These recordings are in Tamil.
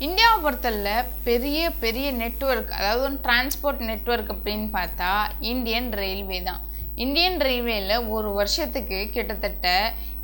இந்தியாவை பொறுத்தவரை பெரிய பெரிய நெட்வொர்க், அதாவது ஒரு டிரான்ஸ்போர்ட் நெட்வொர்க் அப்படின்னு பார்த்தா இந்தியன் ரயில்வே தான். இந்தியன் ரயில்வேல ஒரு வருஷத்துக்கு கிட்டத்தட்ட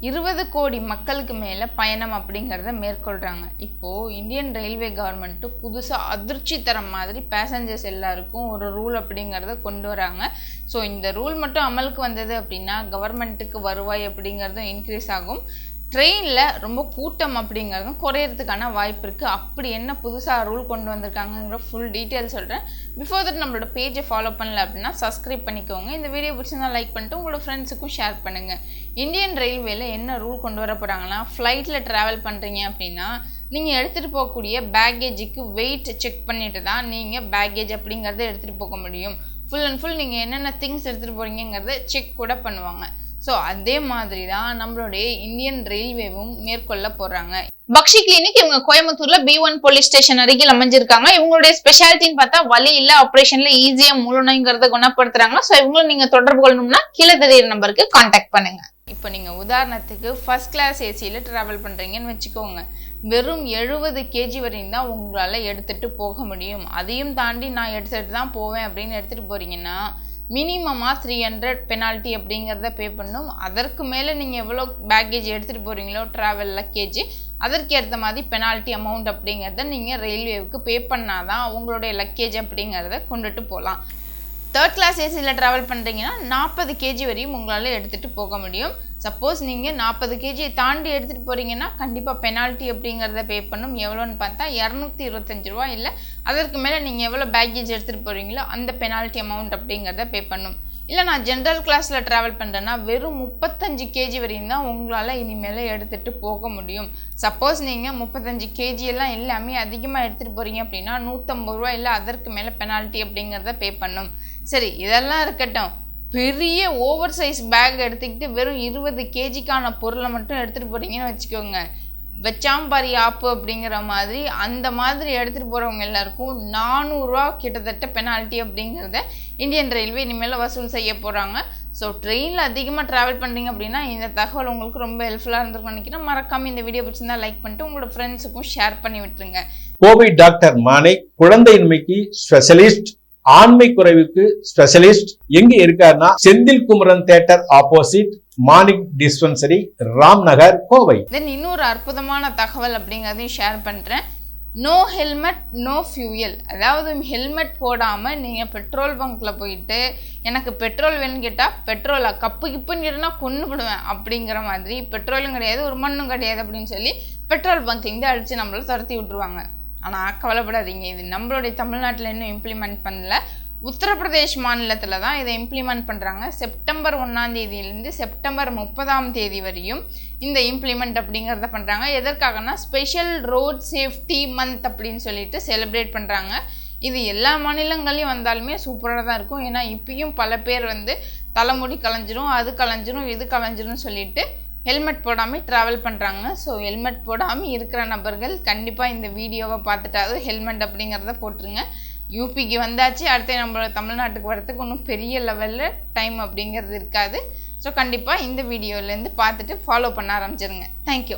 20 கோடி மக்களுக்கு மேலே பயணம் அப்படிங்கிறத மேற்கொள்கிறாங்க. இப்போது இந்தியன் ரயில்வே கவர்மெண்ட்டு புதுசாக அதிர்ச்சி தரம் மாதிரி பேசஞ்சர்ஸ் எல்லாருக்கும் ஒரு ரூல் அப்படிங்கிறத கொண்டு வராங்க. ஸோ இந்த ரூல் மட்டும் அமலுக்கு வந்தது அப்படின்னா கவர்மெண்ட்டுக்கு வருவாய் அப்படிங்கிறதும் இன்க்ரீஸ் ஆகும். ட்ரெயினில் ரொம்ப கூட்டம் அப்படிங்கிறதும் குறையிறதுக்கான வாய்ப்பு இருக்குது. அப்படி என்ன புதுசாக ரூல் கொண்டு வந்திருக்காங்கிற ஃபுல் டீட்டெயில் சொல்கிறேன். பிஃபோர் தட் நம்மளோட பேஜை ஃபாலோ பண்ணல அப்படின்னா சப்ஸ்கிரைப் பண்ணிக்கோங்க. இந்த வீடியோ பிடிச்சிருந்தா லைக் பண்ணிட்டு உங்களோட ஃப்ரெண்ட்ஸுக்கும் ஷேர் பண்ணுங்கள். இந்தியன் ரயில்வேல என்ன ரூல் கொண்டு வர போகிறாங்கன்னா, ஃப்ளைட்டில் ட்ராவல் பண்ணுறீங்க அப்படின்னா நீங்கள் எடுத்துகிட்டு போகக்கூடிய பேக்கேஜுக்கு வெயிட் செக் பண்ணிட்டு தான் நீங்கள் பேக்கேஜ் அப்படிங்கிறத எடுத்துகிட்டு போக முடியும். ஃபுல் அண்ட் ஃபுல் நீங்கள் என்னென்ன திங்ஸ் எடுத்துகிட்டு போகிறீங்கிறத செக் கூட பண்ணுவாங்க. ஸோ அதே மாதிரி தான் நம்மளுடைய இந்தியன் ரயில்வேவும் மேற்கொள்ள போறாங்க. பக்ஷி கிளினிக் இவங்க கோயம்புத்தூர்ல B1 போலீஸ் ஸ்டேஷன் அருகில் அமைஞ்சிருக்காங்க. இவங்களுடைய ஸ்பெஷாலிட்டின்னு பார்த்தா வலி இல்ல ஆப்ரேஷன்ல ஈஸியா முழுநோய்ங்கிறத குணப்படுத்துறாங்க. ஸோ இவங்களும் நீங்க தொடர்பு கொள்ளணும்னா கீழே தெரியுற நம்பருக்கு கான்டாக்ட் பண்ணுங்க. இப்போ நீங்க உதாரணத்துக்கு ஃபர்ஸ்ட் கிளாஸ் ஏசியில டிராவல் பண்றீங்கன்னு வச்சுக்கோங்க. வெறும் 70 kg வரையும் தான் உங்களால எடுத்துட்டு போக முடியும். அதையும் தாண்டி நான் எடுத்துட்டு தான் போவேன் அப்படின்னு எடுத்துட்டு போறீங்கன்னா மினிமமாக 300 பெனால்ட்டி அப்படிங்கிறத பே பண்ணணும். அதற்கு மேலே நீங்கள் எவ்வளோ பேக்கேஜ் எடுத்துகிட்டு போகிறீங்களோ ட்ராவல் லக்கேஜ், அதற்கு ஏற்ற மாதிரி பெனால்ட்டி அமௌண்ட் அப்படிங்கிறத நீங்கள் ரயில்வேவுக்கு பே பண்ணாதான் உங்களுடைய லக்கேஜ் அப்படிங்கிறத கொண்டுட்டு போகலாம். தேர்ட் கிளாஸ் ஏசியில் ட்ராவல் பண்ணுறீங்கன்னா 40 kg வரையும் உங்களால் எடுத்துகிட்டு போக முடியும். சப்போஸ் நீங்கள் 40 kg தாண்டி எடுத்துகிட்டு போகிறீங்கன்னா கண்டிப்பாக பெனால்ட்டி அப்படிங்கிறத பே பண்ணும். எவ்வளோன்னு பார்த்தா 225 ரூபா, இல்லை அதற்கு மேலே நீங்கள் எவ்வளோ பேக்கேஜ் எடுத்துகிட்டு போகிறீங்களோ அந்த பெனால்ட்டி அமௌண்ட் அப்படிங்கிறத பே பண்ணும். இல்லை நான் ஜென்ரல் கிளாஸில் ட்ராவல் பண்ணுறேன்னா வெறும் 35 kg வரையும் தான் உங்களால் இனிமேல் எடுத்துகிட்டு போக முடியும். சப்போஸ் நீங்கள் 35 kg எல்லாம் எல்லாமே அதிகமாக எடுத்துகிட்டு போகிறீங்க அப்படின்னா 150 ரூபா, இல்லை அதற்கு மேலே பெனால்ட்டி அப்படிங்கிறத பே பண்ணும். சரி, இதெல்லாம் இருக்கட்டும். பெரிய ஓவர் சைஸ் பேக் எடுத்துக்கிட்டு வெறும் 20 kgக்கான பொருளை மட்டும் எடுத்துகிட்டு போகிறீங்கன்னு வச்சுக்கோங்க, வச்சாம்பாரி ஆப்பு அப்படிங்கிற மாதிரி அந்த மாதிரி எடுத்துகிட்டு போகிறவங்க எல்லாருக்கும் 400 ரூபா கிட்டத்தட்ட பெனால்ட்டி அப்படிங்கிறத இந்தியன் ரயில்வே இனிமேல் வசூல் செய்ய போகிறாங்க. ஸோ ட்ரெயினில் அதிகமாக ட்ராவல் பண்ணுறீங்க அப்படின்னா இந்த தகவல் உங்களுக்கு ரொம்ப ஹெல்ப்ஃபுல்லாக இருந்திருக்கும்னு நினைக்கிறேன். மறக்காமல் இந்த வீடியோ பிடிச்சிருந்தா லைக் பண்ணிட்டு உங்களோட ஃப்ரெண்ட்ஸுக்கும் ஷேர் பண்ணி விட்டுருங்க. கோவை டாக்டர் மாணிக் குழந்தையின்மைக்கு ஸ்பெஷலிஸ்ட், ஆண்மை குறைவுக்கு ஸ்பெஷலிஸ்ட். எங்க இருக்காருன்னா Senthil Kumaran theatre opposite Manik dispensary, Ram Nagar, Kovai. Then இன்னொரு அற்புதமான தகவல் அப்படிங்கிறதையும் ஷேர் பண்ணுறேன். No helmet no fuel. அதாவது ஹெல்மெட் போடாமல் நீங்கள் பெட்ரோல் பங்க்கில் போயிட்டு எனக்கு பெட்ரோல் வேணும்னு கேட்டால் பெட்ரோலா கப்பு கிப்புன்னு கேட்டனா கொண்டு விடுவேன் அப்படிங்கிற மாதிரி, பெட்ரோலும் கிடையாது ஒரு மண்ணும் கிடையாது அப்படின்னு சொல்லி பெட்ரோல் பங்க்லேருந்து அடித்து நம்மளை துரத்தி விட்டுருவாங்க. ஆனால் கவலைப்படாதீங்க, இது நம்மளுடைய தமிழ்நாட்டில் இன்னும் இம்ப்ளிமெண்ட் பண்ணல. உத்தரப்பிரதேஷ் மாநிலத்தில் தான் இதை இம்ப்ளிமெண்ட் பண்ணுறாங்க. செப்டம்பர் 1ஆம் தேதியிலேருந்து செப்டம்பர் 30ஆம் தேதி வரையும் இந்த இம்ப்ளிமெண்ட் அப்படிங்கிறத பண்ணுறாங்க. எதற்காகனா ஸ்பெஷல் ரோட் சேஃப்டி மந்த் அப்படின்னு சொல்லிட்டு செலிப்ரேட் பண்ணுறாங்க. இது எல்லா மாநிலங்களையும் வந்தாலுமே சூப்பராக தான் இருக்கும். ஏன்னா இப்பயும் பல பேர் தலைமுடி கலைஞ்சிரும், அது கலைஞ்சிரும், இது கலைஞ்சிரும் சொல்லிட்டு ஹெல்மெட் போடாமல் ட்ராவல் பண்ணுறாங்க. ஸோ ஹெல்மெட் போடாமல் இருக்கிற நபர்கள் கண்டிப்பாக இந்த வீடியோவை பார்த்துட்டாவது ஹெல்மெட் அப்படிங்கிறத போட்டுருங்க. யூபிக்கு வந்தாச்சு, அடுத்து நம்மளோட தமிழ்நாட்டுக்கு வரத்துக்கு ஒன்றும் பெரிய லெவலில் டைம் அப்படிங்கிறது இருக்காது. ஸோ கண்டிப்பாக இந்த வீடியோலேருந்து பார்த்துட்டு ஃபாலோ பண்ண ஆரம்பிச்சிருங்க. தேங்க்யூ.